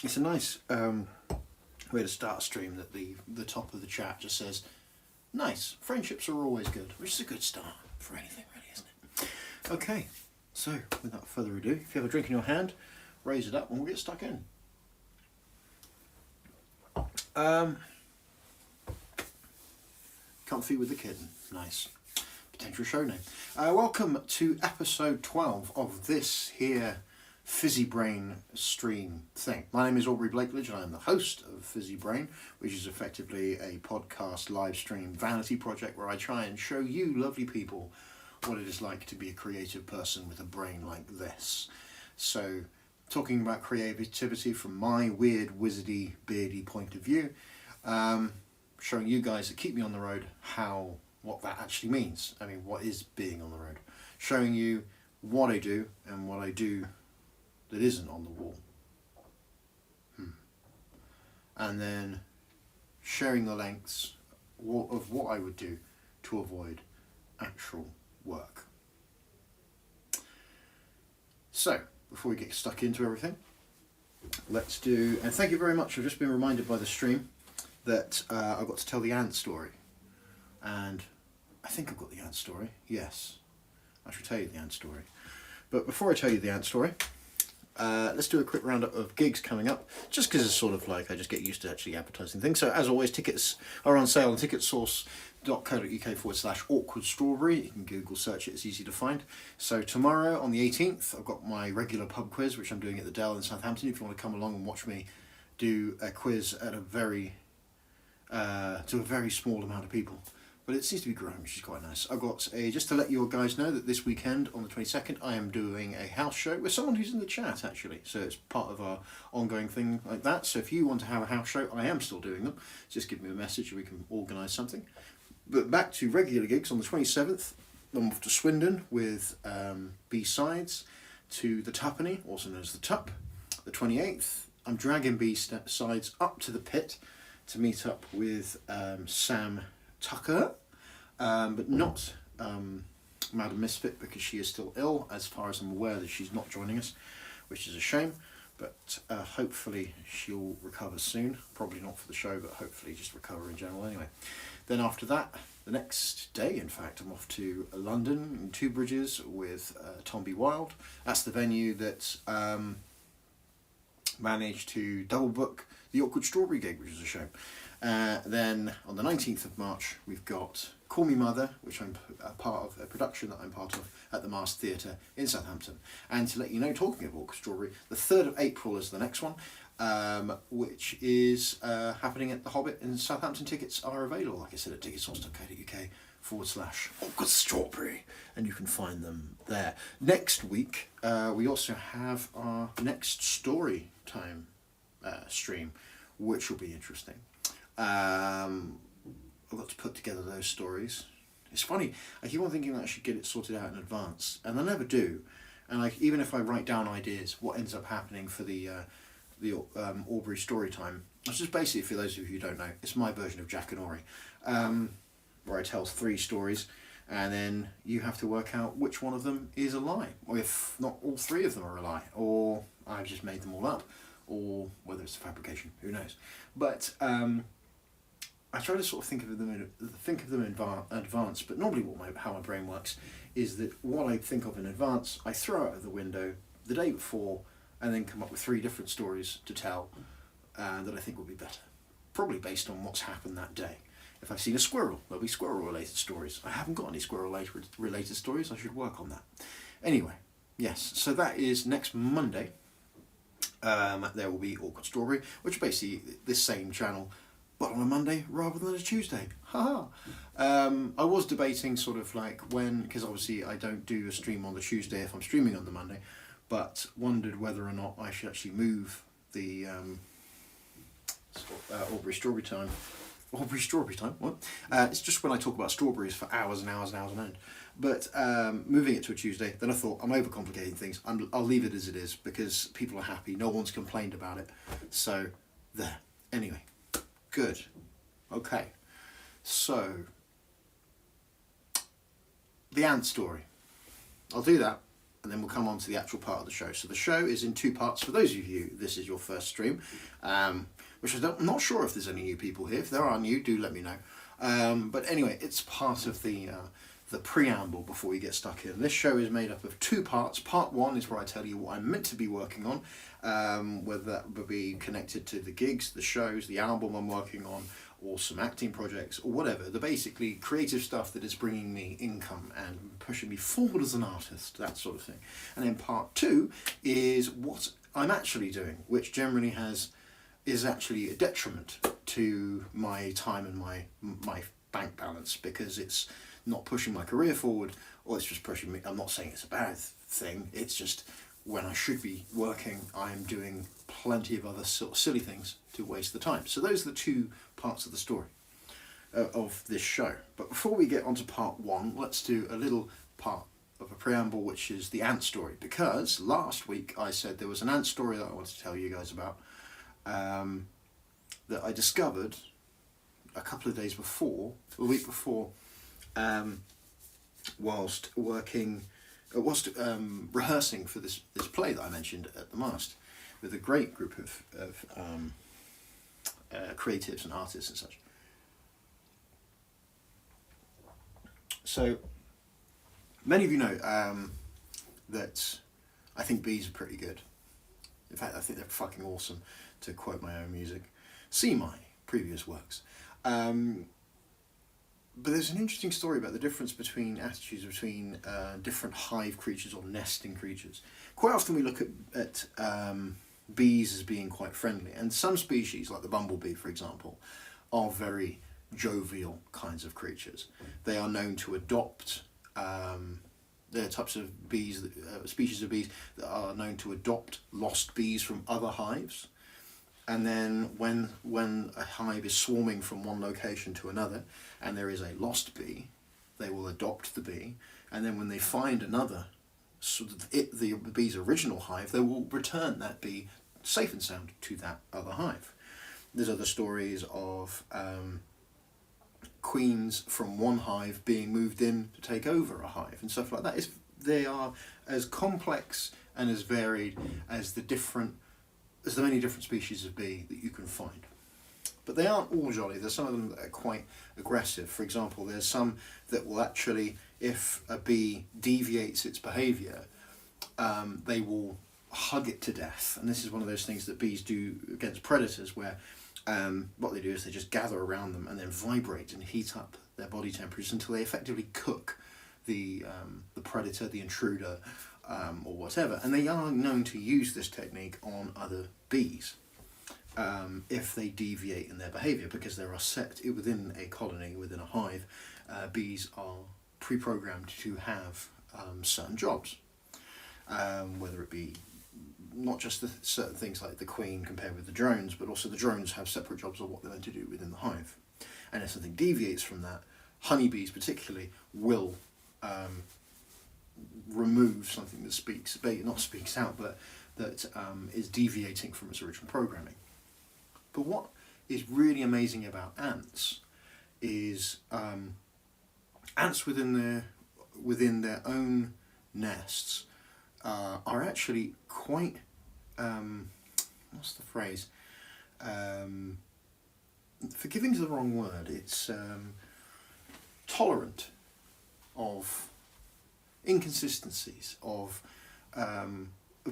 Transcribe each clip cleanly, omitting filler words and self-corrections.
It's a nice way to start a stream that the top of the chat just says, nice, friendships are always good, which is a good start for anything really, isn't it? Okay, so without further ado, if you have a drink in your hand, raise it up and we'll get stuck in. Comfy with the kitten, nice. Potential show name. Welcome to episode 12 of this here Fizzy Brain stream thing. My name is Aubrey Blakeledge and I'm the host of Fizzy Brain, which is effectively a podcast live stream vanity project where I try and show you lovely people what it is like to be a creative person with a brain like this. So, talking about creativity from my weird, wizardy, beardy point of view, showing you guys that keep me on the road what that actually means. I mean, what is being on the road? Showing you what I do and what I do that isn't on the wall. And then sharing the lengths of what I would do to avoid actual work. So, before we get stuck into everything, let's do, and thank you very much, I've just been reminded by the stream that I got to tell the ant story. And I think I've got the ant story, yes. I should tell you the ant story. But before I tell you the ant story, let's do a quick roundup of gigs coming up, just because it's sort of like I just get used to actually advertising things. So as always, tickets are on sale on ticketsource.co.uk/awkward strawberry. You can Google search it, it's easy to find. So tomorrow on the 18th, I've got my regular pub quiz, which I'm doing at the Dell in Southampton. If you want to come along and watch me do a quiz at to a very small amount of people. But it seems to be growing, which is quite nice. I've got just to let you guys know that this weekend on the 22nd, I am doing a house show with someone who's in the chat actually. So it's part of our ongoing thing like that. So if you want to have a house show, I am still doing them. Just give me a message and we can organise something. But back to regular gigs on the 27th, I'm off to Swindon with B-Sides to the Tuppenny, also known as the Tup. The 28th, I'm dragging B-Sides up to the Pit to meet up with Sam Tucker, but not Madam Misfit, because she is still ill. As far as I'm aware, that she's not joining us, which is a shame, but hopefully she'll recover soon. Probably not for the show, but hopefully just recover in general anyway. Then after that, the next day in fact, I'm off to London in Two Bridges with Tom B. Wild. That's the venue that managed to double book the Awkward Strawberry gig, which is a shame. Then on the 19th of March, we've got Call Me Mother, which I'm a part of, a production that I'm part of at the Mast Theatre in Southampton. And to let you know, talking of Awkward Strawberry, the 3rd of April is the next one, which is happening at the Hobbit in Southampton. Tickets are available, like I said, at ticketsource.co.uk/Awkward Strawberry, and you can find them there. Next week, we also have our next story time stream, which will be interesting. I've got to put together those stories. It's funny, I keep on thinking that I should get it sorted out in advance, and I never do. And even if I write down ideas, what ends up happening for the Aubrey story time, it's just basically, for those of you who don't know, it's my version of Jack and Ori, where I tell 3 stories, and then you have to work out which one of them is a lie, or if not all 3 of them are a lie, or I've just made them all up, or whether it's a fabrication, who knows. But I try to sort of think of them in advance, but normally how my brain works is that what I think of in advance, I throw out of the window the day before, and then come up with 3 different stories to tell that I think would be better. Probably based on what's happened that day. If I've seen a squirrel, there'll be squirrel-related stories. I haven't got any squirrel-related stories, I should work on that. Anyway, yes, so that is next Monday. There will be Awkward Strawberry, which is basically this same channel, but on a Monday rather than a Tuesday. Haha. I was debating sort of like when, because obviously I don't do a stream on the Tuesday if I'm streaming on the Monday, but wondered whether or not I should actually move the Aubrey Strawberry time. Aubrey Strawberry time? What? It's just when I talk about strawberries for hours and hours and hours on end. But moving it to a Tuesday, then I thought, I'm overcomplicating things. I'll leave it as it is because people are happy. No one's complained about it. So, there. Anyway, good. Okay. So, the ant story. I'll do that. and then we'll come on to the actual part of the show. So the show is in two parts. For those of you, this is your first stream, which I'm not sure if there's any new people here. If there are new, do let me know. But anyway, it's part of the preamble before we get stuck in. This show is made up of two parts. Part one is where I tell you what I'm meant to be working on, whether that would be connected to the gigs, the shows, the album I'm working on, or some acting projects, or whatever. The basically creative stuff that is bringing me income and pushing me forward as an artist, that sort of thing. And then part two is what I'm actually doing, which generally is actually a detriment to my time and my bank balance, because it's not pushing my career forward, or it's just pushing me. I'm not saying it's a bad thing, it's just when I should be working, I'm doing plenty of other sort of silly things to waste the time. So those are the two parts of the story of this show. But before we get on to part one, let's do a little part of a preamble, which is the ant story, because last week I said there was an ant story that I wanted to tell you guys about, that I discovered a couple of days before, a week before, whilst rehearsing for this play that I mentioned at the Mast, with a great group of creatives and artists and such. So many of you know that I think bees are pretty good. In fact, I think they're fucking awesome, to quote my own music. See my previous works. But there's an interesting story about the difference between attitudes between different hive creatures or nesting creatures. Quite often we look at bees as being quite friendly, and some species, like the bumblebee for example, are very jovial kinds of creatures. They are known to adopt, there are types of bees, species of bees that are known to adopt lost bees from other hives. And then when a hive is swarming from one location to another and there is a lost bee, they will adopt the bee, and then when they find another, the bee's original hive, they will return that bee safe and sound to that other hive. There's other stories of queens from one hive being moved in to take over a hive and stuff like that. They are as complex and as varied as the many different species of bee that you can find. But they aren't all jolly. There's some of them that are quite aggressive. For example, there's some that will actually, if a bee deviates its behaviour, they will hug it to death. And this is one of those things that bees do against predators, where what they do is they just gather around them and then vibrate and heat up their body temperatures until they effectively cook the predator, the intruder, or whatever. And they are known to use this technique on other bees if they deviate in their behaviour, because there are set within a colony, within a hive, bees are pre-programmed to have certain jobs, whether it be not just the certain things like the queen compared with the drones, but also the drones have separate jobs of what they're meant to do within the hive. And if something deviates from that, honeybees particularly will remove something that not speaks out, but that is deviating from its original programming. But what is really amazing about ants is ants within their own nests are actually quite what's the phrase? Forgiving is the wrong word. It's tolerant of inconsistencies, of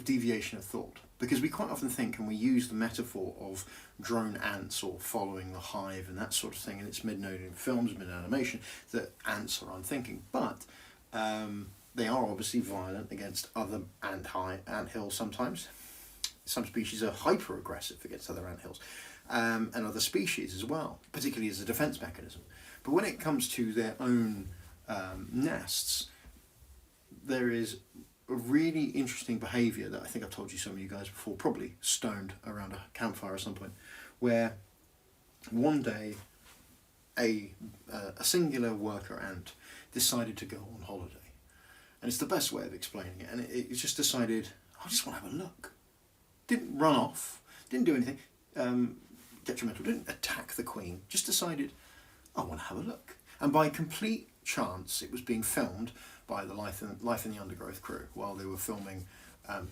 deviation of thought, because we quite often think, and we use the metaphor of drone ants or following the hive and that sort of thing, and it's mid-known in films, mid-animation, that ants are unthinking, but they are obviously violent against other ant hills sometimes. Some species are hyper-aggressive against other ant hills, and other species as well, particularly as a defence mechanism. But when it comes to their own nests, there is a really interesting behaviour that I think I've told you some of you guys before, probably stoned around a campfire at some point, where one day a singular worker ant decided to go on holiday. And it's the best way of explaining it. And it just decided, I just want to have a look. Didn't run off, didn't do anything detrimental, didn't attack the queen, just decided, I want to have a look. And by complete chance, it was being filmed by the Life in the Undergrowth crew while they were filming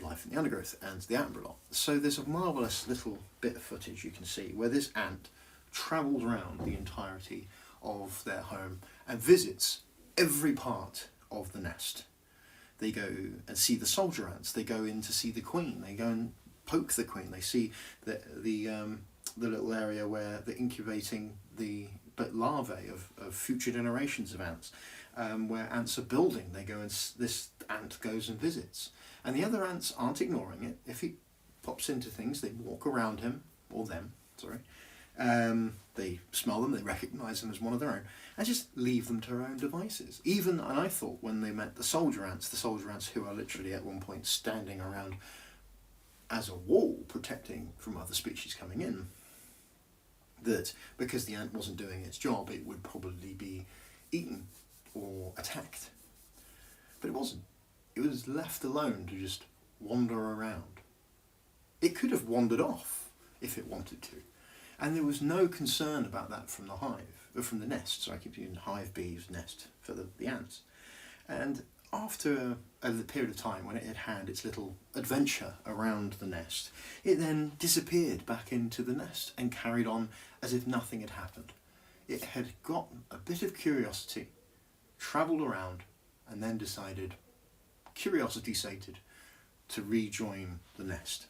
Life in the Undergrowth and the Attenborough lot. So there's a marvellous little bit of footage you can see where this ant travels around the entirety of their home and visits every part of the nest. They go and see the soldier ants, they go in to see the queen, they go and poke the queen, they see the little area where they're incubating the larvae of future generations of ants, where ants are building. They go and this ant goes and visits, and the other ants aren't ignoring it. If he pops into things, they walk around him or them. Sorry, they smell them, they recognise them as one of their own, and just leave them to their own devices. And I thought when they met the soldier ants who are literally at one point standing around as a wall protecting from other species coming in, that because the ant wasn't doing its job, it would probably be eaten or attacked. But it wasn't. It was left alone to just wander around. It could have wandered off if it wanted to. And there was no concern about that from the hive, or from the nest. So I keep using hive bees, nest for the ants. And after a period of time when it had had its little adventure around the nest, it then disappeared back into the nest and carried on as if nothing had happened. It had got a bit of curiosity, travelled around, and then decided, curiosity sated, to rejoin the nest.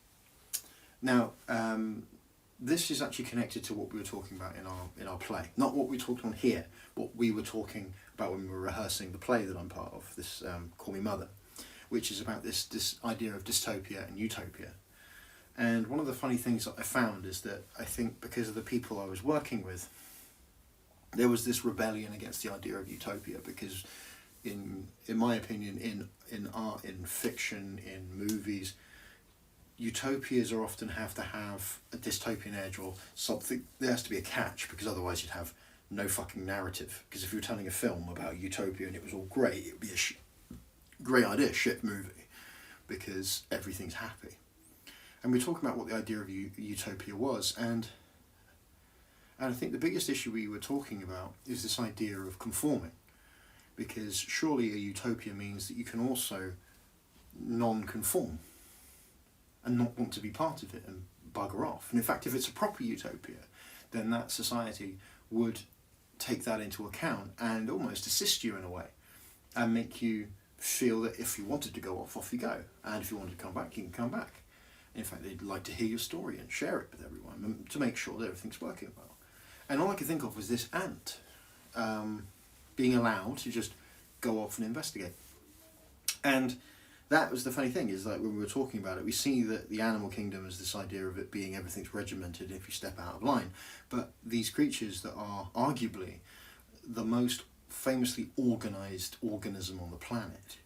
Now, this is actually connected to what we were talking about in our play. Not what we talked on here, what we were talking about when we were rehearsing the play that I'm part of, this Call Me Mother, which is about this idea of dystopia and utopia. And one of the funny things that I found is that I think because of the people I was working with, there was this rebellion against the idea of utopia, because in my opinion, in art, in fiction, in movies, utopias are often have to have a dystopian edge or something. There has to be a catch, because otherwise you'd have no fucking narrative. Because if you were telling a film about utopia and it was all great, it would be a great idea, shit movie, because everything's happy. And we're talking about what the idea of utopia was, and I think the biggest issue we were talking about is this idea of conforming, because surely a utopia means that you can also non-conform and not want to be part of it and bugger off. And in fact, if it's a proper utopia, then that society would take that into account and almost assist you in a way and make you feel that if you wanted to go off you go, and if you wanted to come back, you can come back. In fact, they'd like to hear your story and share it with everyone to make sure that everything's working well. And all I could think of was this ant being allowed to just go off and investigate. And that was the funny thing, is like when we were talking about it, we see that the animal kingdom is this idea of it being everything's regimented if you step out of line. But these creatures that are arguably the most famously organised organism on the planet,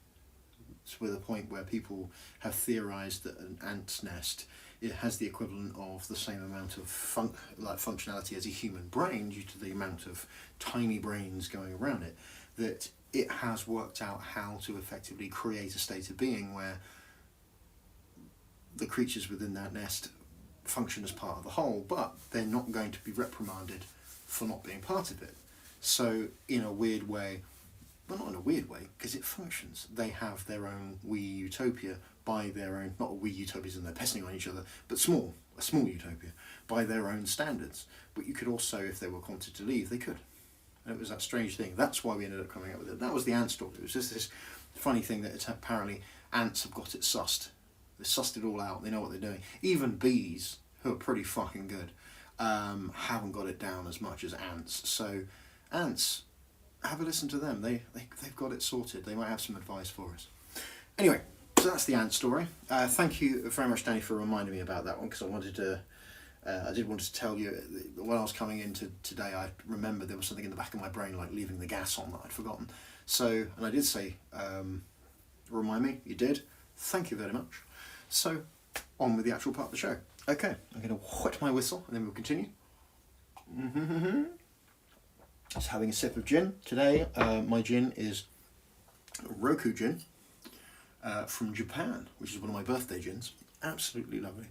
to the point where people have theorised that an ant's nest, it has the equivalent of the same amount of functionality as a human brain due to the amount of tiny brains going around it, that it has worked out how to effectively create a state of being where the creatures within that nest function as part of the whole, but they're not going to be reprimanded for not being part of it. So in a weird way, well, not in a weird way, because it functions. They have their own wee utopia by their own, not wee utopias and they're pissing on each other, but a small utopia by their own standards. But you could also, if they were wanted to leave, they could. And it was that strange thing. That's why we ended up coming up with it. That was the ant story. It was just this funny thing that it's apparently ants have got it sussed. They sussed it all out. They know what they're doing. Even bees, who are pretty fucking good, haven't got it down as much as ants. So ants, have a listen to them. They've got it sorted. They might have some advice for us. Anyway, so that's the ant story. Thank you very much, Danny, for reminding me about that one, because I did want to tell you, when I was coming in today, I remembered there was something in the back of my brain, like leaving the gas on, that I'd forgotten. So, and I did say, remind me, you did. Thank you very much. So, on with the actual part of the show. Okay, I'm going to whet my whistle, and then we'll continue. Just having a sip of gin. Today, my gin is Roku gin from Japan, which is one of my birthday gins. Absolutely lovely.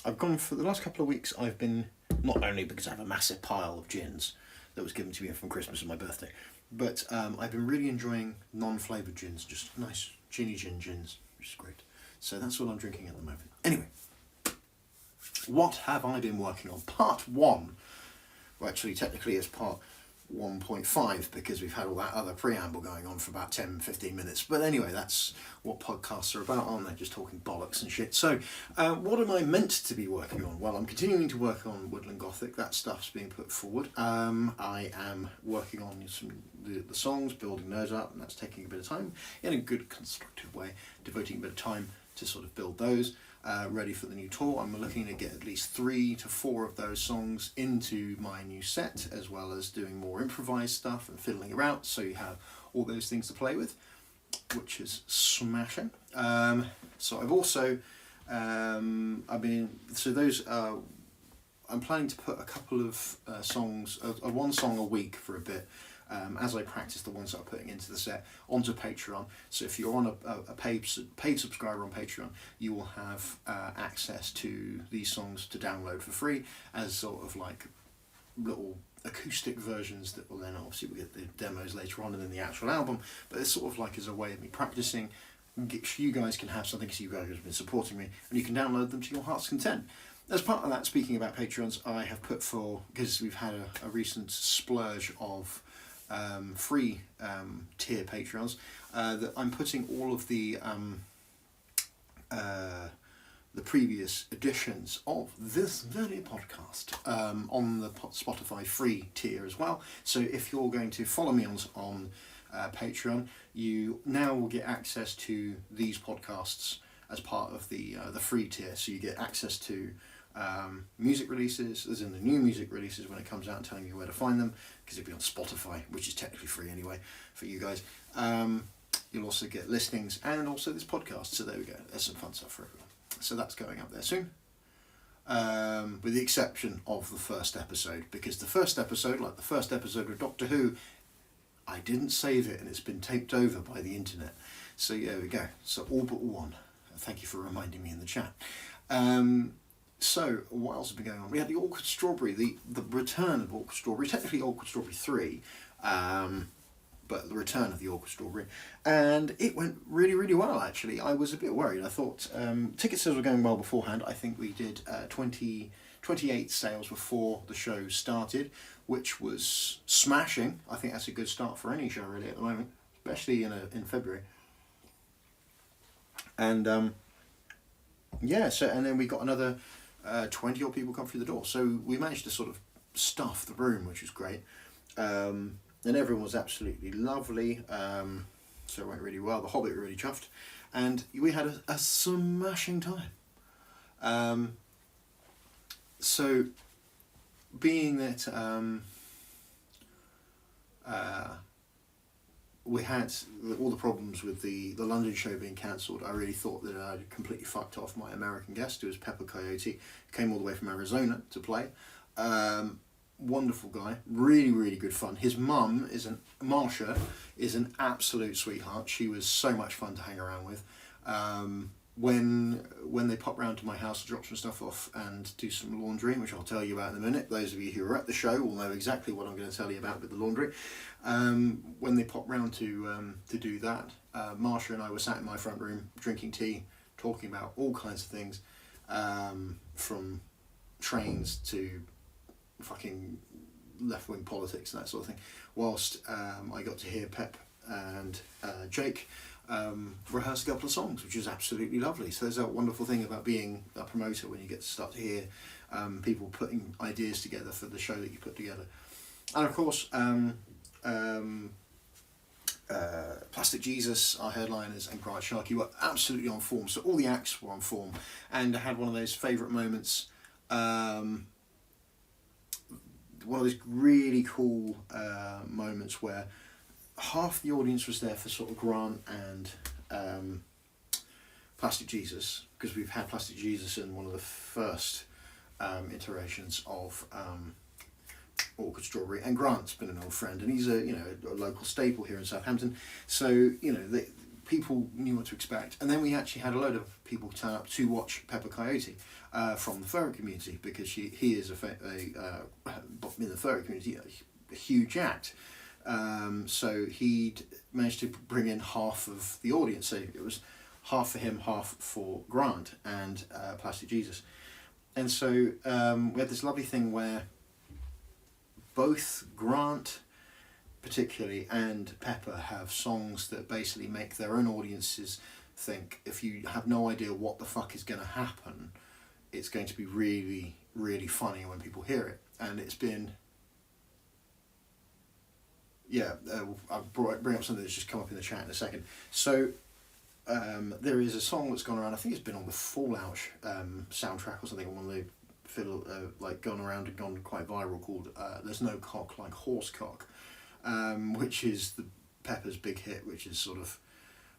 I've gone for the last couple of weeks. I've been, not only because I have a massive pile of gins that was given to me from Christmas and my birthday. But I've been really enjoying non-flavoured gins, just nice ginny gins, which is great. So that's what I'm drinking at the moment. Anyway, what have I been working on? Part 1. Well, actually, technically it's part 1.5 because we've had all that other preamble going on for about 10-15 minutes. But anyway, that's what podcasts are about, aren't they? Just talking bollocks and shit. So what am I meant to be working on? Well, I'm continuing to work on Woodland Gothic. That stuff's being put forward. I am working on the songs, building those up, and that's taking a bit of time in a good constructive way, devoting a bit of time to sort of build those. Ready for the new tour. I'm looking to get at least 3 to 4 of those songs into my new set, as well as doing more improvised stuff and fiddling around, so you have all those things to play with, which is smashing. So I've also I'm planning to put a couple of songs, one song a week for a bit, as I practice the ones that I'm putting into the set, onto Patreon. So if you're on a paid subscriber on Patreon, you will have access to these songs to download for free as sort of like little acoustic versions that will then obviously we'll get the demos later on and then the actual album, but it's sort of like as a way of me practicing. You guys can have something because you guys have been supporting me, and you can download them to your heart's content. As part of that, speaking about Patreons, I have put because we've had a recent splurge of free tier Patreons, that I'm putting all of the previous editions of this very podcast on the Spotify free tier as well. So if you're going to follow me on Patreon, you now will get access to these podcasts as part of the free tier. So you get access to music releases, as in the new music releases when it comes out, and telling you where to find them, because it'll be on Spotify, which is technically free anyway for you guys. You'll also get listings and also this podcast, so there we go, there's some fun stuff for everyone. So that's going up there soon, with the exception of the first episode, because the first episode, like the first episode of Doctor Who, I didn't save it and it's been taped over by the internet. So yeah, there we go, so all but one. Thank you for reminding me in the chat. So, what else has been going on? We had the Awkward Strawberry, the return of Awkward Strawberry, technically Awkward Strawberry 3, but the return of the Awkward Strawberry, and it went really, really well, actually. I was a bit worried. I thought ticket sales were going well beforehand. I think we did 28 sales before the show started, which was smashing. I think that's a good start for any show, really, at the moment, especially in February. And, yeah, so, and then we got another 20 odd people come through the door, so we managed to sort of stuff the room, which was great, and everyone was absolutely lovely, so it went really well. The Hobbit were really chuffed, and we had a smashing time. So being that we had all the problems with the London show being cancelled, I really thought that I'd completely fucked off my American guest, who was Pepper Coyote, who came all the way from Arizona to play. Wonderful guy, really, really good fun. His mum, Marsha, is an absolute sweetheart. She was so much fun to hang around with. When they pop round to my house to drop some stuff off and do some laundry, which I'll tell you about in a minute. Those of you who are at the show will know exactly what I'm going to tell you about with the laundry. When they pop round to do that, Marsha and I were sat in my front room drinking tea, talking about all kinds of things, from trains to fucking left-wing politics and that sort of thing, whilst I got to hear Pep and Jake rehearse a couple of songs, which is absolutely lovely. So there's a wonderful thing about being a promoter when you get to start to hear people putting ideas together for the show that you put together. And of course, Plastic Jesus, our headliners, and Bright Sharky were absolutely on form. So all the acts were on form, and I had one of those favourite moments, one of those really cool moments where half the audience was there for sort of Grant and Plastic Jesus, because we've had Plastic Jesus in one of the first iterations of Awkward Strawberry, and Grant's been an old friend, and he's a local staple here in Southampton, so people knew what to expect. And then we actually had a load of people turn up to watch Pepper Coyote from the furry community, because he is in the furry community a huge act. So he'd managed to bring in half of the audience. So it was half for him, half for Grant and Plastic Jesus. And so we had this lovely thing where both Grant particularly and Pepper have songs that basically make their own audiences think, if you have no idea what the fuck is going to happen, it's going to be really, really funny when people hear it. And it's been... Yeah, I'll bring up something that's just come up in the chat in a second. So there is a song that's gone around, I think it's been on the Fallout soundtrack or something, on one of the fiddle, like gone around and gone quite viral, called There's No Cock Like Horse Cock, which is the Pepper's big hit, which is sort of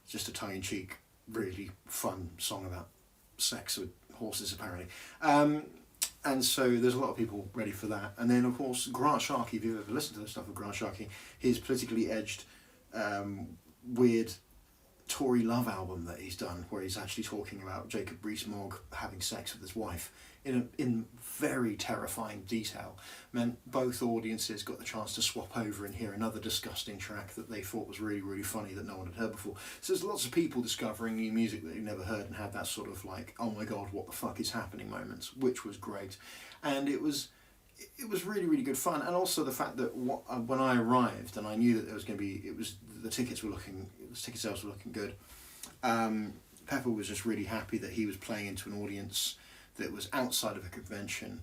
just a tongue-in-cheek, really fun song about sex with horses, apparently. And so there's a lot of people ready for that. And then, of course, Grant Sharkey, if you've ever listened to the stuff of Grant Sharkey, his politically edged, weird Tory love album that he's done, where he's actually talking about Jacob Rees-Mogg having sex with his wife in very terrifying detail, meant both audiences got the chance to swap over and hear another disgusting track that they thought was really, really funny that no one had heard before. So there's lots of people discovering new music that they've never heard and had that sort of like, oh my god, what the fuck is happening moments, which was great. And it was really, really good fun. And also the fact that when I arrived and I knew that there was going to be, the ticket sales were looking good, Pepper was just really happy that he was playing into an audience that was outside of a convention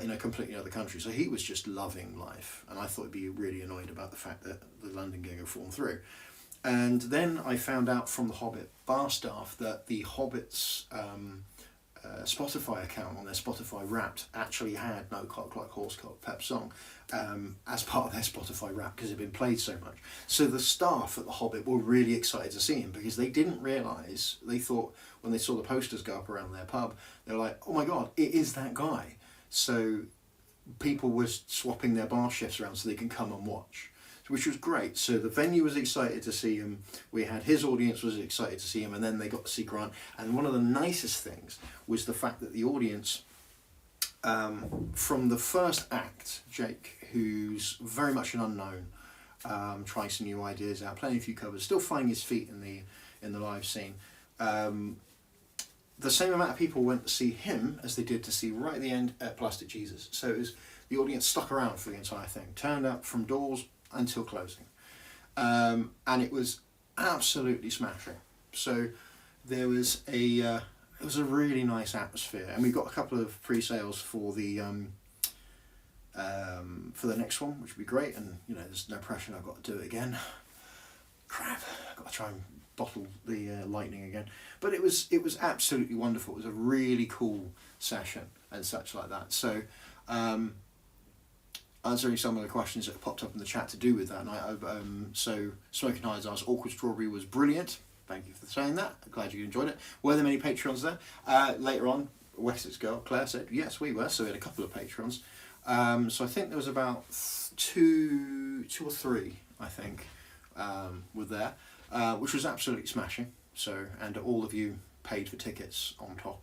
in a completely other country. So he was just loving life. And I thought he'd be really annoyed about the fact that the London gig had fallen through. And then I found out from the Hobbit bar staff that the Hobbit's Spotify account on their Spotify Wrapped actually had No Cock Like Horse Cock, Pep song, as part of their Spotify Wrapped because it had been played so much. So the staff at the Hobbit were really excited to see him because they didn't realise, they thought when they saw the posters go up around their pub, they were like, oh my god, it is that guy. So people were swapping their bar shifts around so they can come and watch, which was great. So the venue was excited to see him, we had his audience was excited to see him, and then they got to see Grant. And one of the nicest things was the fact that the audience, from the first act, Jake, who's very much an unknown, trying some new ideas out, playing a few covers, still finding his feet in the live scene, the same amount of people went to see him as they did to see right at the end at Plastic Jesus. So it was, the audience stuck around for the entire thing, turned up from doors until closing, and it was absolutely smashing. So there was it was a really nice atmosphere, and we got a couple of pre-sales for the next one, which would be great. And you know, there's no pressure, I've got to do it again. Crap, I've got to try and bottle the lightning again. But it was absolutely wonderful. It was a really cool session and such like that. So answering some of the questions that popped up in the chat to do with that. And so Smoking Hides asked, Awkward Strawberry was brilliant. Thank you for saying that. I'm glad you enjoyed it. Were there many Patreons there? Later on, Wessex girl Claire said yes, we were. So we had a couple of Patrons. So I think there was about two or three, I think, were there, which was absolutely smashing. So, and all of you paid for tickets on top.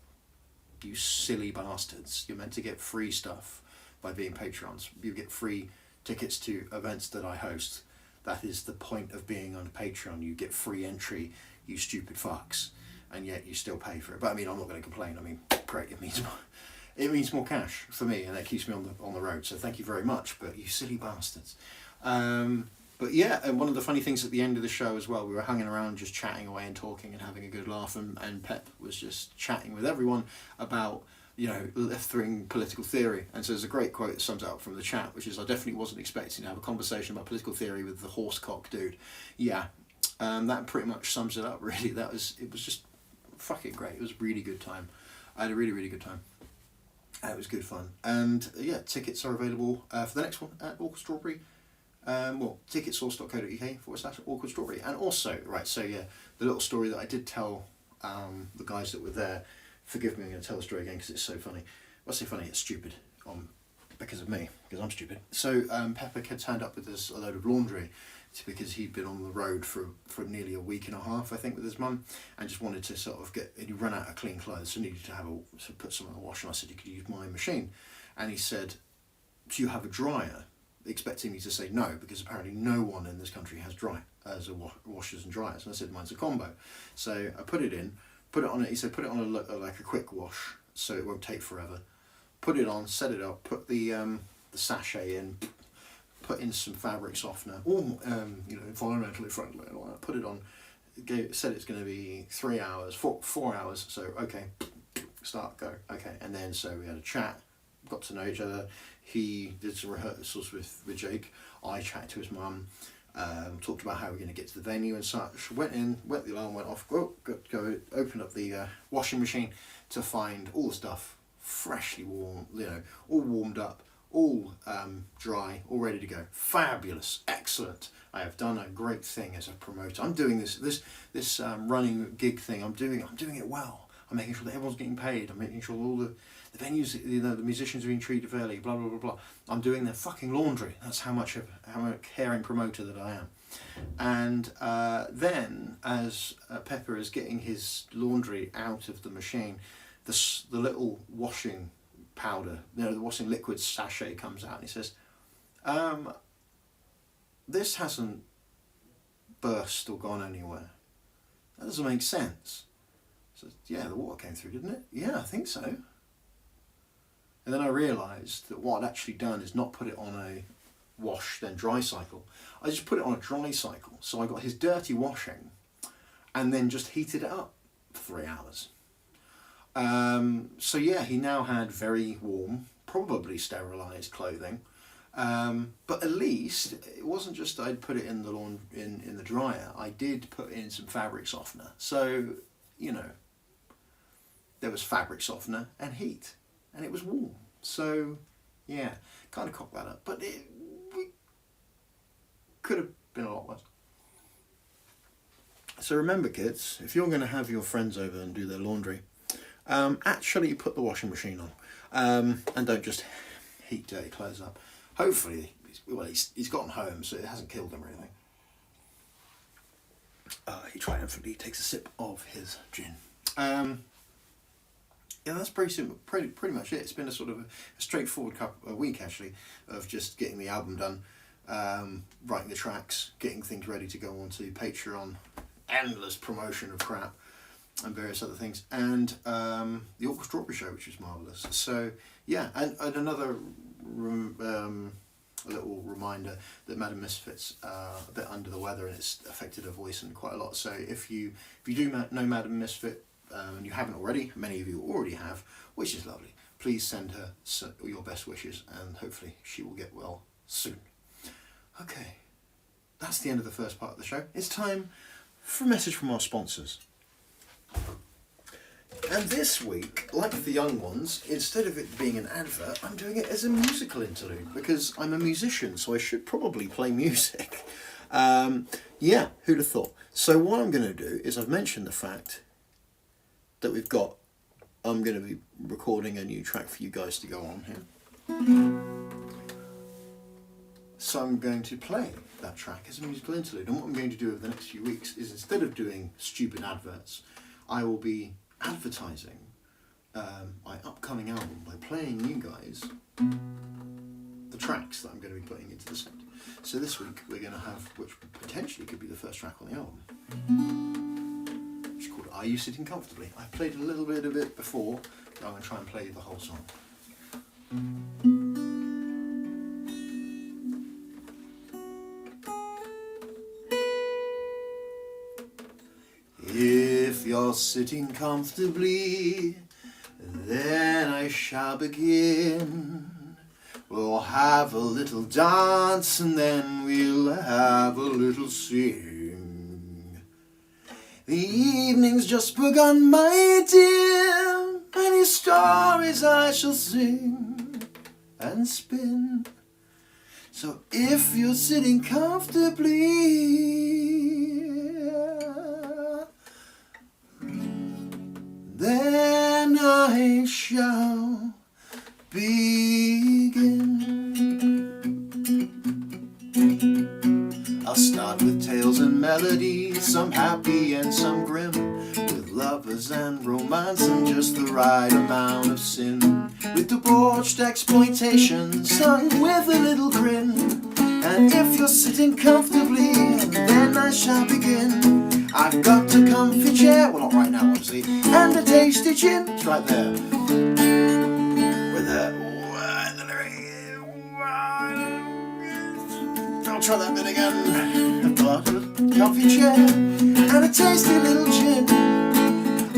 You silly bastards. You're meant to get free stuff by being patrons. You get free tickets to events that I host. That is the point of being on Patreon. You get free entry, you stupid fucks, and yet you still pay for it. But I mean, I'm not going to complain. I mean, great, it means more cash for me, and that keeps me on the road. So thank you very much. But you silly bastards. But yeah, and one of the funny things at the end of the show as well, we were hanging around just chatting away and talking and having a good laugh, and Pep was just chatting with everyone about, you know, left-wing political theory. And so there's a great quote that sums it up from the chat, which is, I definitely wasn't expecting to have a conversation about political theory with the horsecock dude. Yeah, that pretty much sums it up, really. It was just fucking great. It was a really good time. I had a really, really good time. It was good fun. And yeah, tickets are available for the next one at Awkward Strawberry. Ticketsource.co.uk/Awkward Strawberry. And also, right, so yeah, the little story that I did tell the guys that were there, forgive me, I'm going to tell the story again because it's so funny. Well, I say funny, it's stupid, because of me, because I'm stupid. So Pepper had turned up with us a load of laundry because he'd been on the road for nearly a week and a half, I think, with his mum, and just wanted to sort of he'd run out of clean clothes, so needed to put some in the wash, and I said, you could use my machine. And he said, do you have a dryer? expecting me to say no, because apparently no one in this country has washers and dryers. And I said mine's a combo. So I put it on it. He said put it on like a quick wash so it won't take forever. Put it on, set it up, put the sachet in, put in some fabric softener, all environmentally friendly, and all that. Put it on. Said it's going to be 3 hours, 4 hours. So okay, start, go. Okay, and then so we had a chat, got to know each other. He did some rehearsals with Jake. I chatted to his mum, talked about how we're going to get to the venue and such. Went in, the alarm went off. Go open up the washing machine to find all the stuff freshly warm, all warmed up, all dry, all ready to go. Fabulous, excellent. I have done a great thing as a promoter. I'm doing this running gig thing. I'm doing it well. I'm making sure that everyone's getting paid. I'm making sure all the venues, the musicians are being treated fairly. Blah blah blah blah. I'm doing their fucking laundry. That's how much of a caring promoter that I am. And then, as Pepper is getting his laundry out of the machine, the little washing powder, the washing liquid sachet comes out, and he says, "This hasn't burst or gone anywhere. That doesn't make sense." I said, "Yeah, the water came through, didn't it?" "Yeah, I think so." And then I realised that what I'd actually done is not put it on a wash then dry cycle. I just put it on a dry cycle. So I got his dirty washing and then just heated it up for 3 hours. So yeah, he now had very warm, probably sterilised clothing. But at least it wasn't just I'd put it in the in the dryer. I did put in some fabric softener. So, there was fabric softener and heat, and it was warm. So yeah, kind of cocked that up. But we could have been a lot worse. So remember, kids, if you're going to have your friends over and do their laundry, actually put the washing machine on, and don't just heat dirty clothes up. Hopefully, he's gotten home, so it hasn't killed him or anything. He triumphantly takes a sip of his gin. Yeah, that's pretty simple. Pretty much it. It's been a sort of a straightforward week actually, of just getting the album done, writing the tracks, getting things ready to go onto Patreon, endless promotion of crap, and various other things, and the Awkward Strawberry Show, which was marvellous. So yeah, and another a little reminder that Madam Misfits a bit under the weather, and it's affected her voice and quite a lot. So if you do know Madam Misfit, and you haven't already, many of you already have, which is lovely, please send her your best wishes, and hopefully she will get well soon. Okay, that's the end of the first part of the show. It's time for a message from our sponsors. And this week, like the young ones, instead of it being an advert, I'm doing it as a musical interlude, because I'm a musician, so I should probably play music. Yeah, who'd have thought? So what I'm going to do is, I've mentioned the fact that I'm going to be recording a new track for you guys to go on here. So I'm going to play that track as a musical interlude. And what I'm going to do over the next few weeks is, instead of doing stupid adverts, I will be advertising my upcoming album by playing you guys the tracks that I'm going to be putting into the set. So this week we're going to have, which potentially could be the first track on the album, which is called Are You Sitting Comfortably? I played a little bit of it before, but I'm going to try and play the whole song. If you're sitting comfortably, then I shall begin. We'll have a little dance, and then we'll have a little sing. The evening's just begun, my dear. Many stories I shall sing and spin. So if you're sitting comfortably, then I shall begin. I'll start with tales and melodies, some happy and some grim, with lovers and romance and just the right amount of sin. With debauched exploitation sung with a little grin. And if you're sitting comfortably, then I shall begin. I've got a comfy chair, well not right now obviously, and a tasty chin. It's right there. With I'll try that bit again. I've got a comfy chair and a tasty little chin.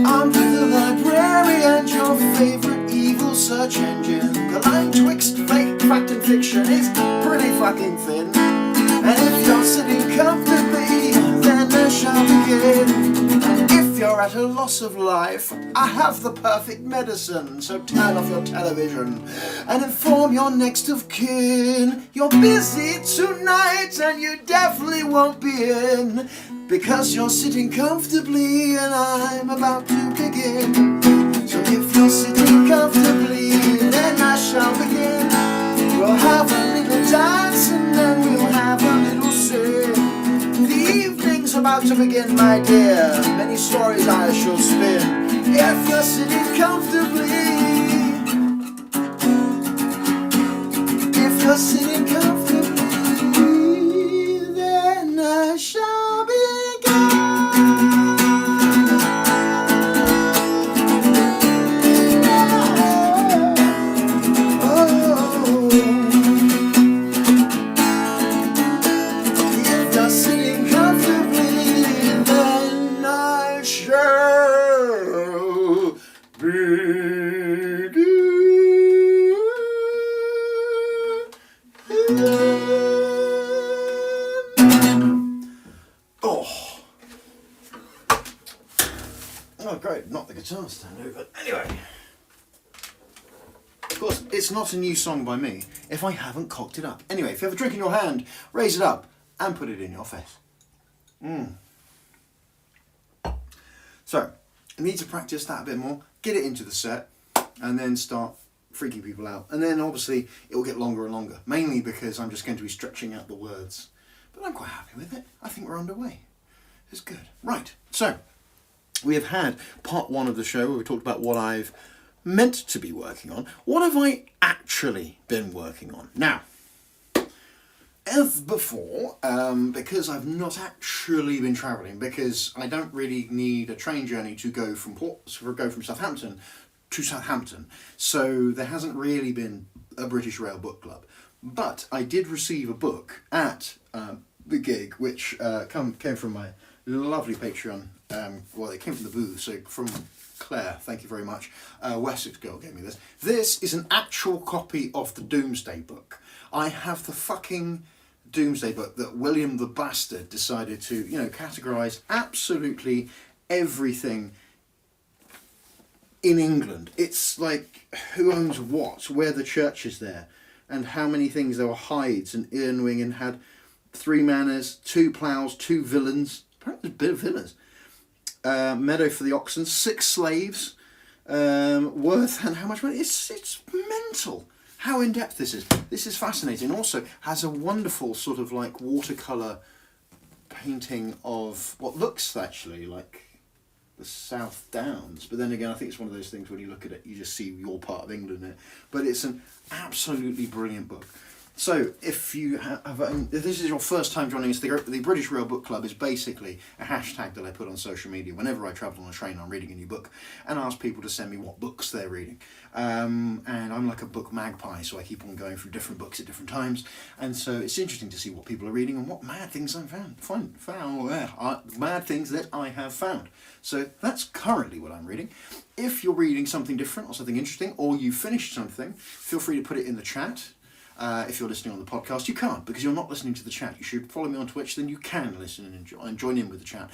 I'm with the library and your favourite evil search engine. The line twixt fake, fact and fiction is pretty fucking thin. And if you're sitting comfortably, then I shall begin. And if you're at a loss of life, I have the perfect medicine. So turn off your television and inform your next of kin. You're busy tonight and you definitely won't be in, because you're sitting comfortably and I'm about to begin. So if you're sitting comfortably, then I shall begin. We'll have a little dance and then we'll have a little sing. The evening's about to begin, my dear. Many stories I shall spin. If you're sitting comfortably, if you're sitting comfortably, then I shall begin. Oh great, not the guitar stand over. Anyway, of course, it's not a new song by me if I haven't cocked it up. Anyway, if you have a drink in your hand, raise it up and put it in your face. So, I need to practice that a bit more, get it into the set, and then start freaking people out. And then obviously it will get longer and longer, mainly because I'm just going to be stretching out the words. But I'm quite happy with it. I think we're underway. It's good. Right, so we have had part one of the show where we talked about what I've meant to be working on. What have I actually been working on? Now, as before, because I've not actually been travelling, because I don't really need a train journey to go from Southampton to Southampton, so there hasn't really been a British Rail Book Club. But I did receive a book at the gig, which came from my lovely Patreon. Well, it came from the booth, so from Claire, thank you very much. Wessex girl gave me this. This is an actual copy of the Doomsday Book. I have the fucking Doomsday Book that William the Bastard decided to, categorise absolutely everything in England. It's like who owns what, where the church is there, and how many things there were. Hydes and Earnwing, and had 3 manors, 2 ploughs, 2 villains. Apparently there's a bit of villas. Meadow for the oxen, 6 slaves, worth and how much money. It's mental how in depth this is. This is fascinating. Also has a wonderful sort of like watercolour painting of what looks actually like the South Downs, but then again I think it's one of those things when you look at it you just see your part of England in it. But it's an absolutely brilliant book. So if you if this is your first time joining us, the British Rail Book Club is basically a hashtag that I put on social media whenever I travel on a train. I'm reading a new book and ask people to send me what books they're reading. And I'm like a book magpie, so I keep on going through different books at different times. And so it's interesting to see what people are reading and what mad things I've found. Mad things that I have found. So that's currently what I'm reading. If you're reading something different or something interesting, or you finished something, feel free to put it in the chat. If you're listening on the podcast, you can't because you're not listening to the chat. You should follow me on Twitch, then you can listen and join in with the chat.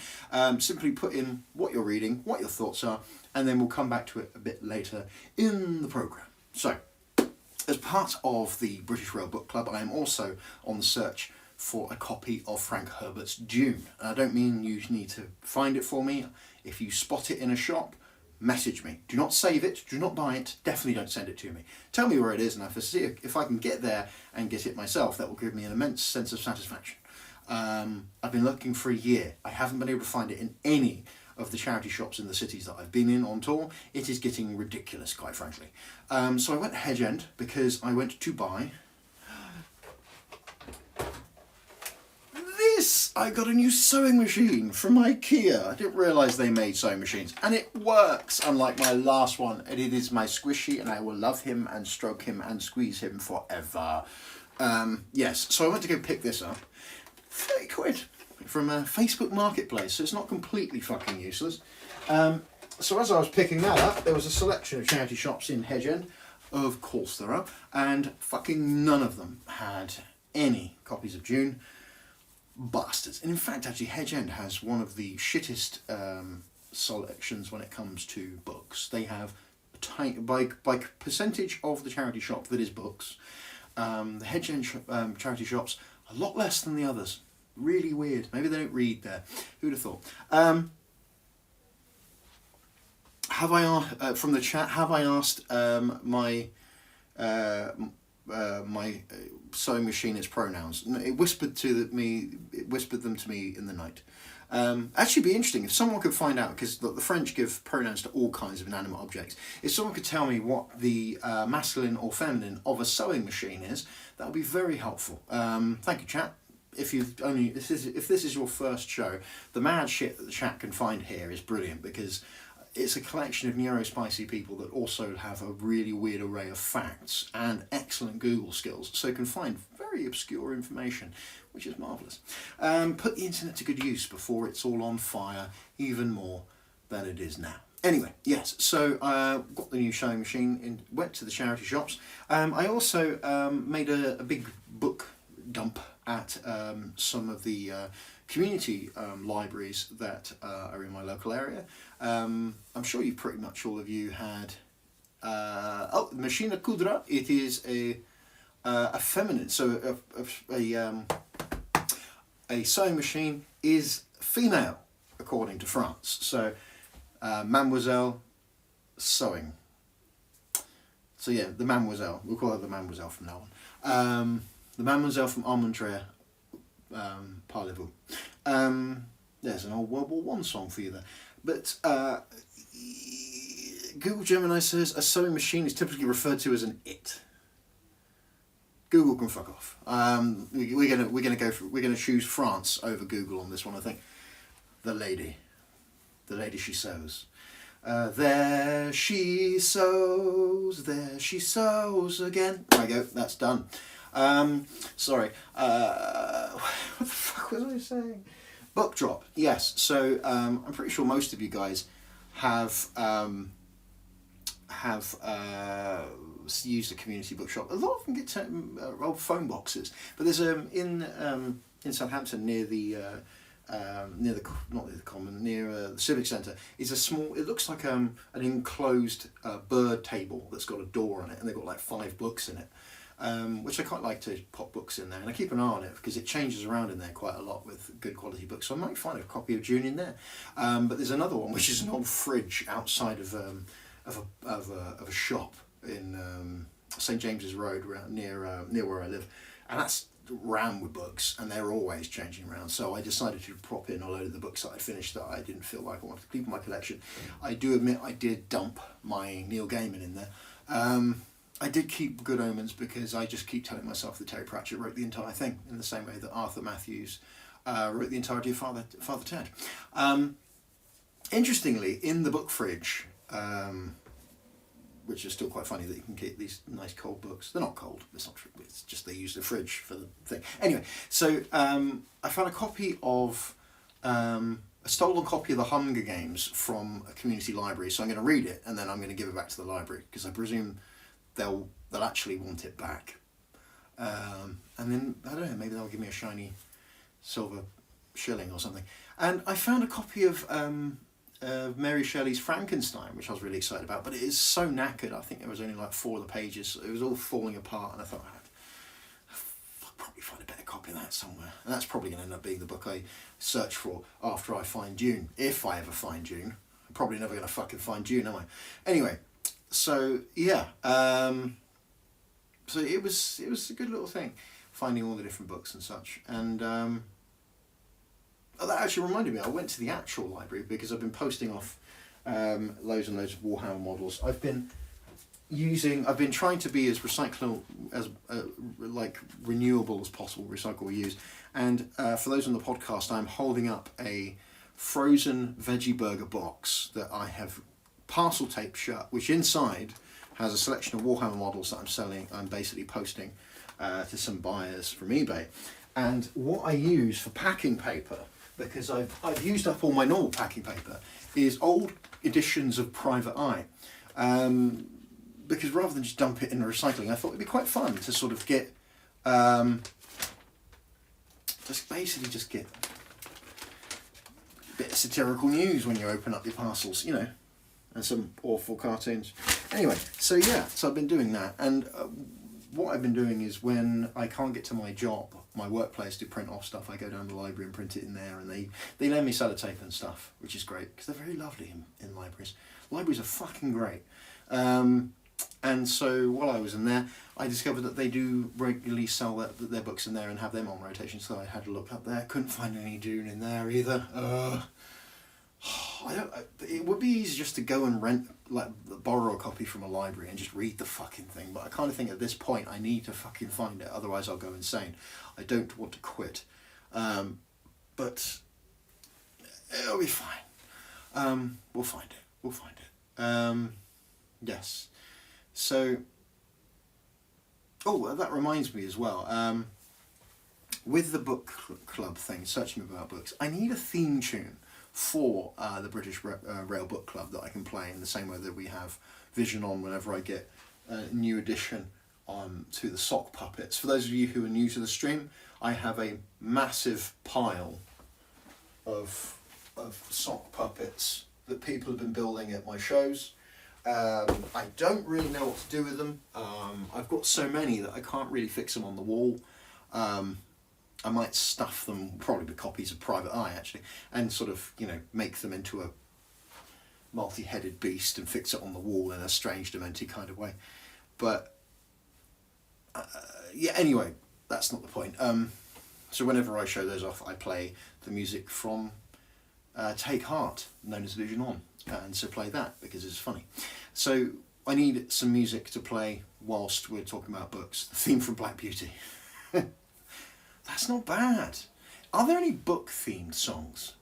Simply put in what you're reading, what your thoughts are, and then we'll come back to it a bit later in the programme. So, as part of the British Rail Book Club, I am also on the search for a copy of Frank Herbert's Dune. And I don't mean you need to find it for me. If you spot it in a shop, message me. Do not save it, do not buy it, definitely don't send it to me. Tell me where it is, and if I can get there and get it myself, that will give me an immense sense of satisfaction. I've been looking for a year. I haven't been able to find it in any of the charity shops in the cities that I've been in on tour, it is getting ridiculous, quite frankly. So I went to Hedge End because I went to buy this. I got a new sewing machine from IKEA. I didn't realise they made sewing machines, and it works, unlike my last one. And it is my squishy, and I will love him and stroke him and squeeze him forever. Yes, so I went to go pick this up. 30 quid from a Facebook Marketplace, so it's not completely fucking useless. So as I was picking that up, there was a selection of charity shops in Hedge End. Of course there are, and fucking none of them had any copies of Dune. Bastards. And in fact, actually, Hedge End has one of the shittest selections when it comes to books. They have a tiny, by percentage of the charity shop that is books, the Hedge End charity shops a lot less than the others. Really weird. Maybe they don't read there. Who'd have thought? Have I from the chat? Have I asked my sewing machine its pronouns? It whispered them to me in the night. Actually, be interesting if someone could find out, because the French give pronouns to all kinds of inanimate objects. If someone could tell me what the masculine or feminine of a sewing machine is, that would be very helpful. Thank you, chat. If this is your first show, the mad shit that the chat can find here is brilliant, because it's a collection of neurospicy people that also have a really weird array of facts and excellent Google skills, so can find very obscure information, which is marvellous. Put the internet to good use before it's all on fire, even more than it is now. Anyway, yes, so I got the new sewing machine, and went to the charity shops. I also made a big book dump at some of the community libraries that are in my local area. I'm sure you pretty much all of you had Machine à Coudre. It is a feminine, so a sewing machine is female according to France. So Mademoiselle Sewing. So yeah, the Mademoiselle, we'll call her the Mademoiselle from now on. The Mademoiselle from Armandria, Parlez-vous. There's an old World War I song for you there. But Google Gemini says a sewing machine is typically referred to as an it. Google can fuck off. We're gonna choose France over Google on this one, I think. The lady she sews. There she sews again. There I go. That's done. Sorry. What the fuck was I saying? Book drop. Yes. So I'm pretty sure most of you guys have used a community bookshop. A lot of them get old phone boxes, but there's in Southampton near the Civic Centre is a small. It looks like an enclosed bird table that's got a door on it, and they've got like 5 books in it. Which I quite like to pop books in there, and I keep an eye on it because it changes around in there quite a lot with good quality books, so I might find a copy of Dune in there. But there's another one which is an old fridge outside of a shop in St James's Road near where I live, and that's rammed with books, and they're always changing around. So I decided to prop in a load of the books that I finished that I didn't feel like I wanted to keep in my collection. I do admit I did dump my Neil Gaiman in there. I did keep Good Omens because I just keep telling myself that Terry Pratchett wrote the entire thing, in the same way that Arthur Matthews wrote the entirety of Father Ted. Interestingly, in the book fridge, which is still quite funny that you can keep these nice cold books. They're not cold, it's not true, it's just they use the fridge for the thing. Anyway, so I found a copy of, a stolen copy of The Hunger Games from a community library, so I'm going to read it and then I'm going to give it back to the library, because I presume they'll actually want it back. And then, I don't know, maybe they'll give me a shiny silver shilling or something. And I found a copy of Mary Shelley's Frankenstein, which I was really excited about, but it is so knackered. I think there was only like 4 of the pages. It was all falling apart, and I thought, I'll probably find a better copy of that somewhere. And that's probably going to end up being the book I search for after I find Dune. If I ever find Dune. I'm probably never going to fucking find Dune, am I? Anyway, so yeah. So it was a good little thing, finding all the different books and such. And Oh, that actually reminded me. I went to the actual library because I've been posting off loads and loads of Warhammer models. I've been trying to be as recyclable as like renewable as possible. Recycle, reuse. And for those on the podcast, I'm holding up a frozen veggie burger box that I have parcel taped shut, which inside has a selection of Warhammer models that I'm selling. I'm basically posting to some buyers from eBay. And what I use for packing paper, because I've used up all my normal packing paper, is old editions of Private Eye. Because rather than just dump it in the recycling, I thought it'd be quite fun to sort of get, just get a bit of satirical news when you open up your parcels, you know, and some awful cartoons. Anyway, so I've been doing that, and what I've been doing is when I can't get to my job, my workplace, to print off stuff, I go down to the library and print it in there, and they lend me sellotape and stuff, which is great, because they're very lovely in libraries. Libraries are fucking great. And so while I was in there, I discovered that they do regularly sell their books in there and have them on rotation, so I had a look up there. Couldn't find any Dune in there either. It would be easy just to go and borrow a copy from a library and just read the fucking thing, but I kind of think at this point I need to fucking find it, otherwise I'll go insane. I don't want to quit. But it'll be fine. We'll find it. Yes. So, that reminds me as well, with the book club thing, Searching About Books, I need a theme tune for the British Rail Book Club that I can play in the same way that we have Vision on whenever I get a new addition to the sock puppets. For those of you who are new to the stream, I have a massive pile of sock puppets that people have been building at my shows. I don't really know what to do with them. I've got so many that I can't really fix them on the wall. I might stuff them, probably with copies of Private Eye actually, and sort of, make them into a multi-headed beast and fix it on the wall in a strange, demented kind of way. But, anyway, that's not the point. So whenever I show those off, I play the music from Take Heart, known as Vision On. And so play that because it's funny. So I need some music to play whilst we're talking about books. The theme from Black Beauty. That's not bad. Are there any book themed songs?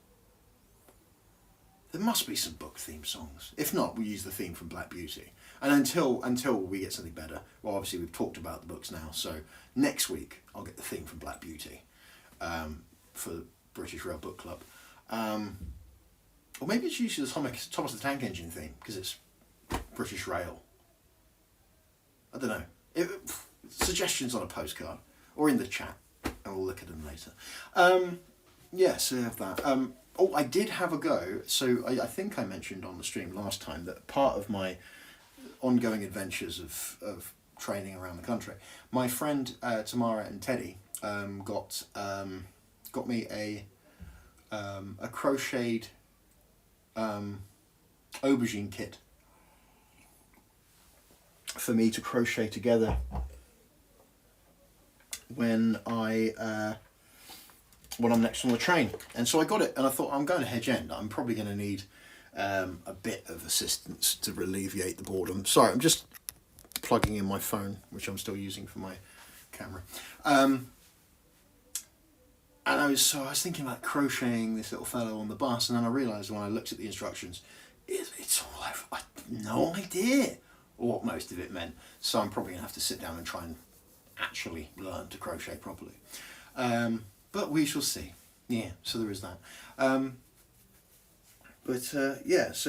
There must be some book themed songs. If not, we use the theme from Black Beauty. And until we get something better, well, obviously we've talked about the books now, so next week I'll get the theme from Black Beauty for the British Rail Book Club. Or maybe it's usually the Thomas the Tank Engine theme, because it's British Rail. I don't know. Suggestions on a postcard, or in the chat, and we'll look at them later. So I have that. I did have a go, so I think I mentioned on the stream last time that part of my ongoing adventures of training around the country, my friend Tamara and Teddy got me a crocheted aubergine kit for me to crochet together when I'm next on the train. And so I got it, and I thought, I'm going to Hedge End, I'm probably going to need a bit of assistance to alleviate the boredom. Sorry, I'm just plugging in my phone, which I'm still using for my camera. And I was thinking about crocheting this little fellow on the bus, and then I realised when I looked at the instructions, it's all over. I had no idea what most of it meant. So I'm probably going to have to sit down and try and actually learn to crochet properly. But we shall see. Yeah, so there is that. So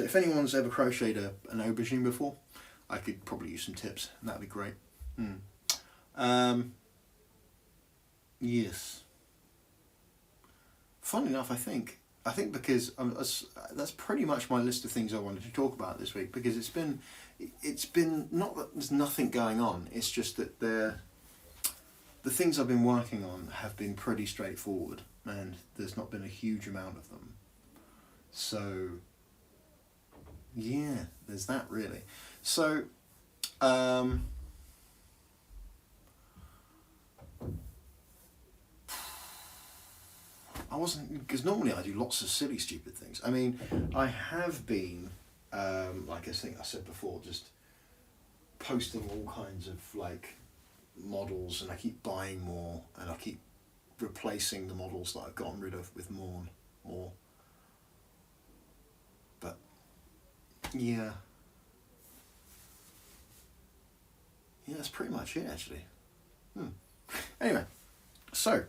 if anyone's ever crocheted an aubergine before, I could probably use some tips, and that'd be great. Yes. Fun enough, I think because that's pretty much my list of things I wanted to talk about this week, because it's been not that there's nothing going on, it's just that the things I've been working on have been pretty straightforward, and there's not been a huge amount of them. So yeah, there's that really. So I wasn't, because normally I do lots of silly, stupid things. I mean, I have been, like I think I said before, just posting all kinds of like models, and I keep buying more, and I keep replacing the models that I've gotten rid of with more. But yeah, that's pretty much it actually. Anyway, so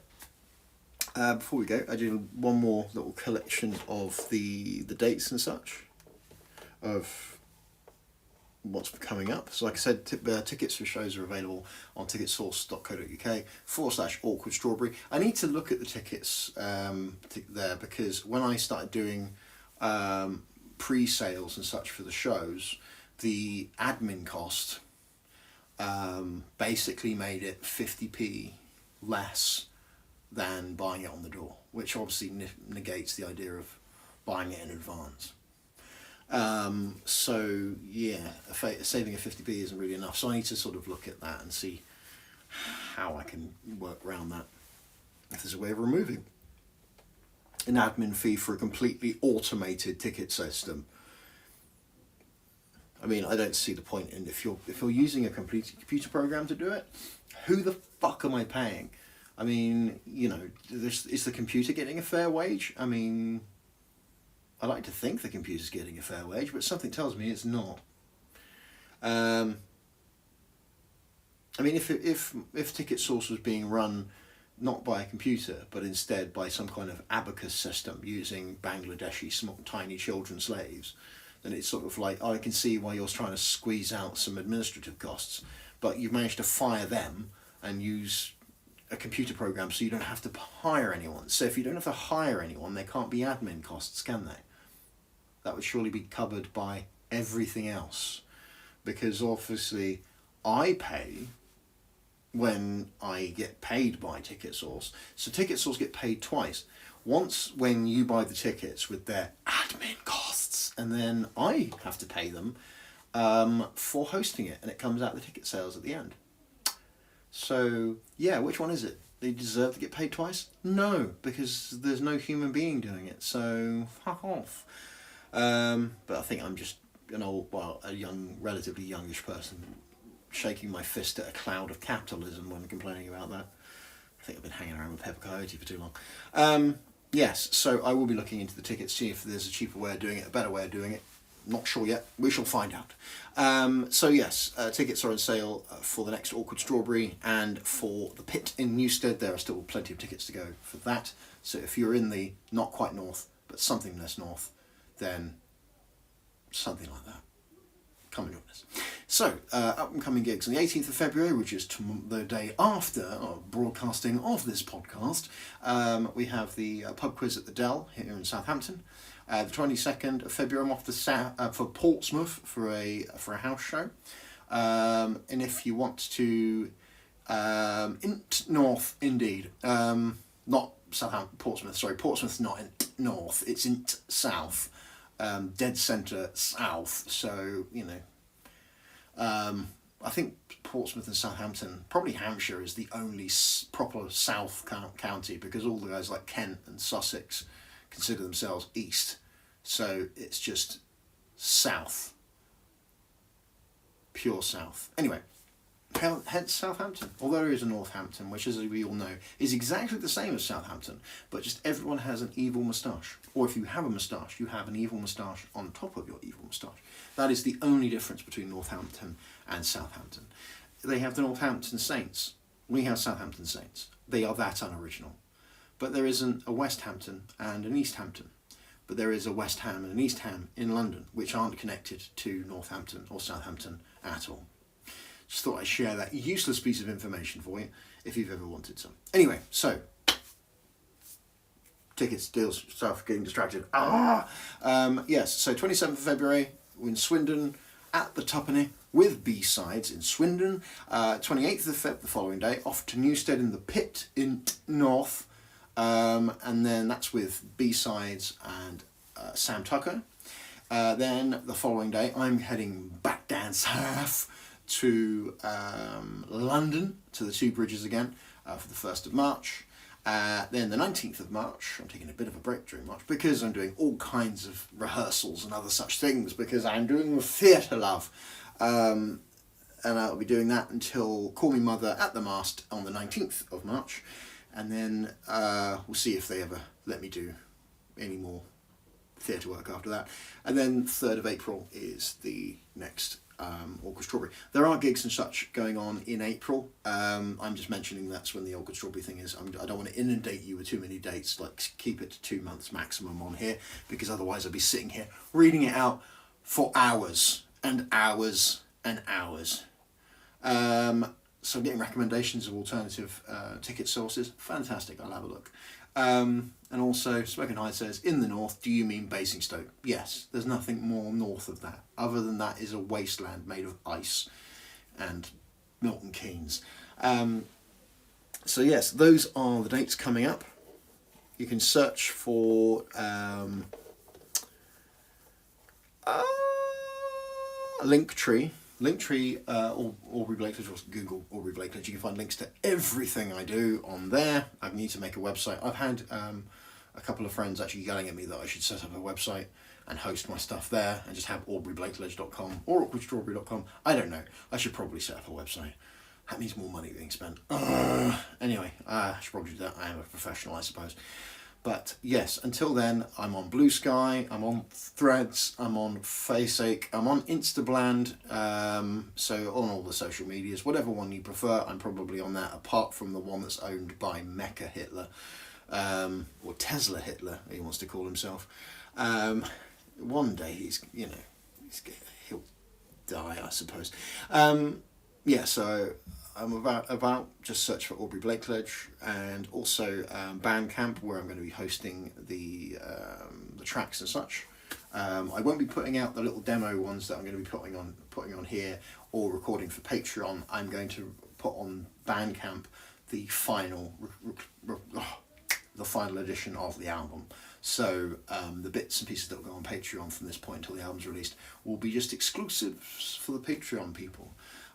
before we go, I do one more little collection of the dates and such of what's coming up. So like I said, tickets for shows are available on ticketsource.co.uk/awkward strawberry. I need to look at the tickets there, because when I started doing pre-sales and such for the shows, the admin cost basically made it 50p less than buying it on the door, which obviously negates the idea of buying it in advance. So yeah, saving a 50p isn't really enough, so I need to sort of look at that and see how I can work around that, if there's a way of removing an admin fee for a completely automated ticket system. I mean, I don't see the point in, if you're using a complete computer program to do it, who the fuck am I paying? I mean, you know, is the computer getting a fair wage? I mean, I like to think the computer's getting a fair wage, but something tells me it's not. I mean, if TicketSource was being run not by a computer, but instead by some kind of abacus system using Bangladeshi small, tiny children slaves, then it's sort of like, oh, I can see why you're trying to squeeze out some administrative costs, but you've managed to fire them and use a computer program so you don't have to hire anyone. So if you don't have to hire anyone, there can't be admin costs, can they? That would surely be covered by everything else, because obviously I pay when I get paid by TicketSource. So TicketSource get paid twice. Once when you buy the tickets with their admin costs, and then I have to pay them for hosting it, and it comes out the ticket sales at the end. So yeah, which one is it? They deserve to get paid twice? No, because there's no human being doing it, so fuck off. But I think I'm just a young, relatively youngish person shaking my fist at a cloud of capitalism when complaining about that. I think I've been hanging around with Pepper Coyote for too long. Yes, so I will be looking into the tickets, see if there's a cheaper way of doing it, a better way of doing it. Not sure yet. We shall find out. So yes, tickets are on sale for the next Awkward Strawberry, and for the Pit in Newstead there are still plenty of tickets to go for that. So if you're in the not quite north, but something less north, then something like that, come and join us. So, up and coming gigs on the 18th of February, which is the day after broadcasting of this podcast, we have the pub quiz at the Dell here in Southampton. The 22nd of February, I'm off to for Portsmouth for a house show. And if you want to, Int North indeed, not Southampton, Portsmouth. Sorry, Portsmouth's not Int North; it's Int South, dead centre south. So you know, I think Portsmouth and Southampton, probably Hampshire, is the only proper south county, because all the guys like Kent and Sussex consider themselves east, so it's just south, pure south. Anyway, hence Southampton, although there is a Northampton, which, as we all know, is exactly the same as Southampton, but just everyone has an evil moustache, or if you have a moustache, you have an evil moustache on top of your evil moustache. That is the only difference between Northampton and Southampton. They have the Northampton Saints, we have Southampton Saints. They are that unoriginal. But there isn't a West Hampton and an East Hampton. But there is a West Ham and an East Ham in London, which aren't connected to Northampton or Southampton at all. Just thought I'd share that useless piece of information for you, if you've ever wanted some. Anyway, so, tickets, deals, stuff, getting distracted. Yes, so 27th of February, in Swindon, at the Tuppenny, with B-sides in Swindon. 28th of Feb, the following day, off to Newstead in the Pit in North. And then that's with B-sides and Sam Tucker. Then the following day, I'm heading back down south to London, to the Two Bridges again, for the 1st of March. Then the 19th of March, I'm taking a bit of a break during March because I'm doing all kinds of rehearsals and other such things because I'm doing the theatre, love. And I'll be doing that until Call Me Mother at the Mast on the 19th of March. And then we'll see if they ever let me do any more theatre work after that. And then 3rd of April is the next Awkward Strawberry. There are gigs and such going on in April. I'm just mentioning that's when the Awkward Strawberry thing is. I don't want to inundate you with too many dates, like keep it to 2 months maximum on here, because otherwise I'll be sitting here reading it out for hours and hours and hours. So I'm getting recommendations of alternative ticket sources. Fantastic, I'll have a look. And also, Smoking Hyde says, in the north, do you mean Basingstoke? Yes, there's nothing more north of that. Other than that is a wasteland made of ice and Milton Keynes. So yes, those are the dates coming up. You can search for Linktree. Linktree, Aubrey Blakeledge, or Google Aubrey Blakeledge. You can find links to everything I do on there. I need to make a website. I've had a couple of friends actually yelling at me that I should set up a website and host my stuff there and just have aubreyblakeledge.com or awkwardstrawberry.com. I don't know. I should probably set up a website. That means more money being spent. Anyway, I should probably do that. I am a professional, I suppose. But yes, until then, I'm on Blue Sky, I'm on Threads, I'm on Faceache, I'm on Instabland, so on all the social medias, whatever one you prefer, I'm probably on that, apart from the one that's owned by Mecha Hitler, or Tesla Hitler, he wants to call himself. One day he'll die, I suppose. Yeah, so I'm about just search for Aubrey Blakeledge, and also Bandcamp, where I'm going to be hosting the tracks and such. I won't be putting out the little demo ones that I'm going to be putting on here or recording for Patreon. I'm going to put on Bandcamp the final edition of the album. So the bits and pieces that will go on Patreon from this point until the album's released will be just exclusives for the Patreon people.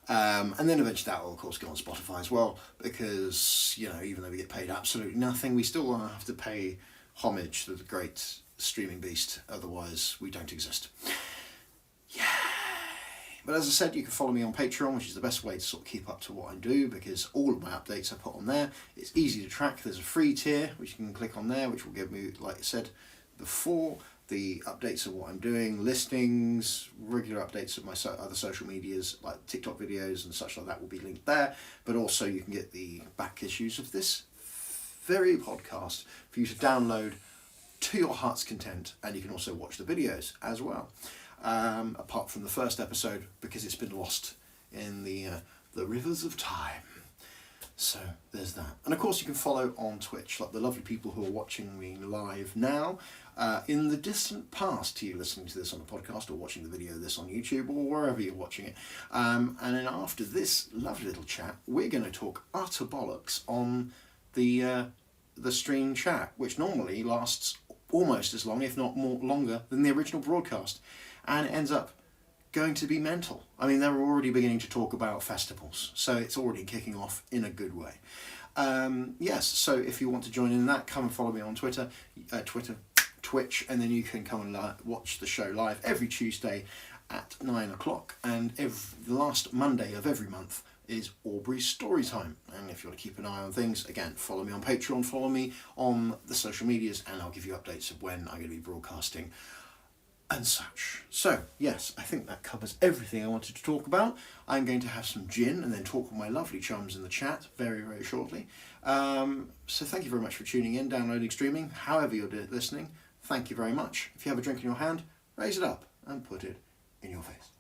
And then eventually that will of course go on Spotify as well, because even though we get paid absolutely nothing, we still have to pay homage to the great streaming beast, otherwise we don't exist. Yay! But as I said, you can follow me on Patreon, which is the best way to sort of keep up to what I do, because all of my updates I put on there. It's easy to track. There's a free tier which you can click on there, which will give me, like I said before, the updates of what I'm doing, listings, regular updates of my other social medias like TikTok videos and such like that will be linked there. But also you can get the back issues of this very podcast for you to download to your heart's content, and you can also watch the videos as well. Apart from the first episode, because it's been lost in the rivers of time. So there's that. And of course you can follow on Twitch, like the lovely people who are watching me live now. In the distant past to you listening to this on the podcast or watching the video of this on YouTube or wherever you're watching it. And then after this lovely little chat, we're going to talk utter bollocks on the stream chat, which normally lasts almost as long, if not more longer, than the original broadcast. And it ends up going to be mental. I mean, they're already beginning to talk about festivals, so it's already kicking off in a good way. Yes, so if you want to join in that, come and follow me on Twitter, Twitch, and then you can come and watch the show live every Tuesday at 9 o'clock, and the last Monday of every month is Aubrey's Story Time. And if you want to keep an eye on things, again, follow me on Patreon, follow me on the social medias, and I'll give you updates of when I'm going to be broadcasting and such. So, yes, I think that covers everything I wanted to talk about. I'm going to have some gin and then talk with my lovely chums in the chat very, very shortly. So thank you very much for tuning in, downloading, streaming, however you're listening. Thank you very much. If you have a drink in your hand, raise it up and put it in your face.